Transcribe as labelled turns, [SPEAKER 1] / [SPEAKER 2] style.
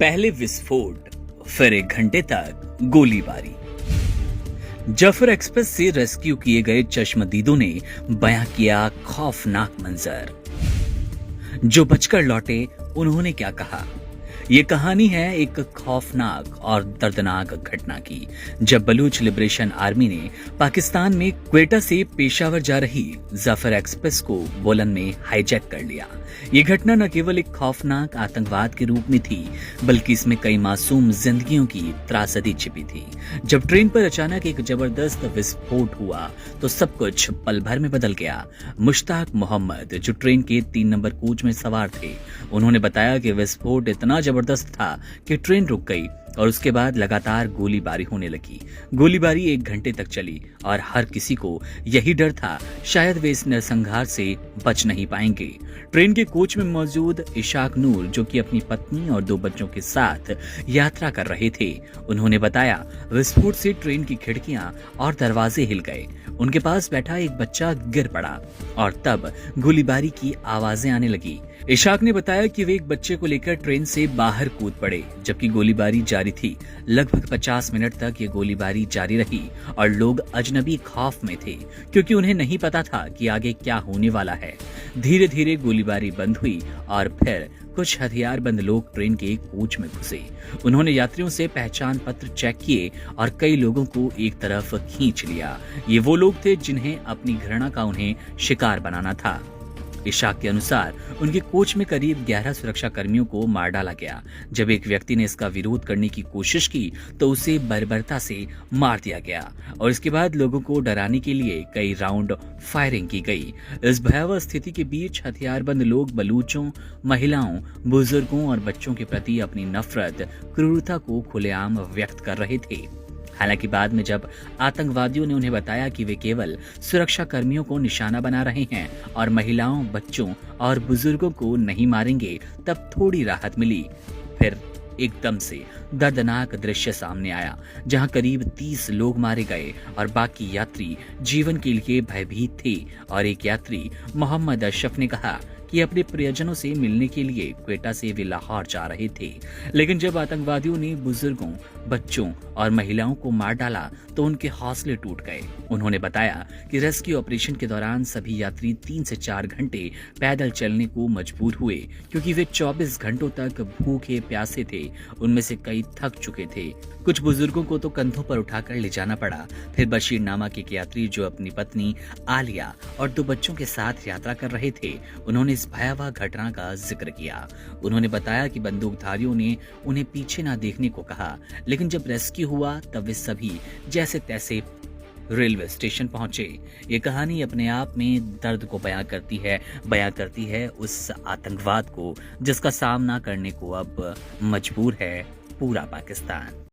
[SPEAKER 1] पहले विस्फोट, फिर 1 घंटे तक गोलीबारी। जफर एक्सप्रेस से रेस्क्यू किए गए चश्मदीदों ने बयां किया खौफनाक मंजर। जो बचकर लौटे उन्होंने क्या कहा। ये कहानी है एक खौफनाक और दर्दनाक घटना की, जब बलूच लिबरेशन आर्मी ने पाकिस्तान में क्वेटा से पेशावर जा रही जफर एक्सप्रेस को बोलन में हाईजैक कर लिया। ये घटना न केवल एक खौफनाक आतंकवाद के रूप में थी, बल्कि इसमें कई मासूम जिंदगियों की त्रासदी छिपी थी। जब ट्रेन पर अचानक एक जबरदस्त विस्फोट हुआ तो सब कुछ पल भर में बदल गया। मुश्ताक मोहम्मद, जो ट्रेन के 3 नंबर कोच में सवार थे, उन्होंने बताया कि विस्फोट इतना जबरदस्त था कि ट्रेन रुक गई और उसके बाद लगातार गोलीबारी होने लगी। गोलीबारी 1 घंटे तक चली और हर किसी को यही डर था, शायद वे इस नरसंहार से बच नहीं पाएंगे। ट्रेन के कोच में मौजूद इशाक नूर, जो कि अपनी पत्नी और 2 बच्चों के साथ यात्रा कर रहे थे, उन्होंने बताया विस्फोट से ट्रेन की खिड़कियां और दरवाजे हिल गए। उनके पास बैठा एक बच्चा गिर पड़ा और तब गोलीबारी की आवाजें आने लगी। इशाक ने बताया कि वे एक बच्चे को लेकर ट्रेन से बाहर कूद पड़े जबकि गोलीबारी जारी थी। लगभग 50 मिनट तक ये गोलीबारी जारी रही और लोग अजनबी खौफ में थे, क्योंकि उन्हें नहीं पता था कि आगे क्या होने वाला है। धीरे धीरे गोलीबारी बंद हुई और फिर कुछ हथियारबंद लोग ट्रेन के कोच में घुसे। उन्होंने यात्रियों से पहचान पत्र चेक किए और कई लोगों को एक तरफ खींच लिया। ये वो लोग थे जिन्हें अपनी घृणा का उन्हें शिकार बनाना था। इशाक के अनुसार उनके कोच में करीब 11 सुरक्षा कर्मियों को मार डाला गया। जब एक व्यक्ति ने इसका विरोध करने की कोशिश की तो उसे बर्बरता से मार दिया गया और इसके बाद लोगों को डराने के लिए कई राउंड फायरिंग की गई। इस भयावह स्थिति के बीच हथियारबंद लोग बलूचों, महिलाओं, बुजुर्गों और बच्चों के प्रति अपनी नफरत, क्रूरता को खुलेआम व्यक्त कर रहे थे। हालांकि बाद में जब आतंकवादियों ने उन्हें बताया कि वे केवल सुरक्षा कर्मियों को निशाना बना रहे हैं और महिलाओं, बच्चों और बुजुर्गों को नहीं मारेंगे, तब थोड़ी राहत मिली। फिर एकदम से दर्दनाक दृश्य सामने आया, जहां करीब 30 लोग मारे गए और बाकी यात्री जीवन के लिए भयभीत थे। और एक यात्री मोहम्मद अशरफ ने कहा कि अपने प्रियजनों से मिलने के लिए क्वेटा से वे लाहौर जा रहे थे, लेकिन जब आतंकवादियों ने बुजुर्गों, बच्चों और महिलाओं को मार डाला तो उनके हौसले टूट गए। उन्होंने बताया कि रेस्क्यू ऑपरेशन के दौरान सभी यात्री 3 से 4 घंटे पैदल चलने को मजबूर हुए, क्योंकि वे 24 घंटों तक भूखे प्यासे थे। उनमें से कई थक चुके थे। कुछ बुजुर्गों को तो कंधों पर उठाकर ले जाना पड़ा। फिर बशीर नामक एक यात्री, जो अपनी पत्नी आलिया और 2 बच्चों के साथ यात्रा कर रहे थे, उन्होंने इस भयावह घटना का जिक्र किया। उन्होंने बताया कि बंदूकधारियों ने उन्हें पीछे न देखने को कहा, लेकिन जब रेस्क्यू हुआ तब वे सभी जैसे तैसे रेलवे स्टेशन पहुंचे। ये कहानी अपने आप में दर्द को बयां करती है उस आतंकवाद को जिसका सामना करने को अब मजबूर है पूरा पाकिस्तान।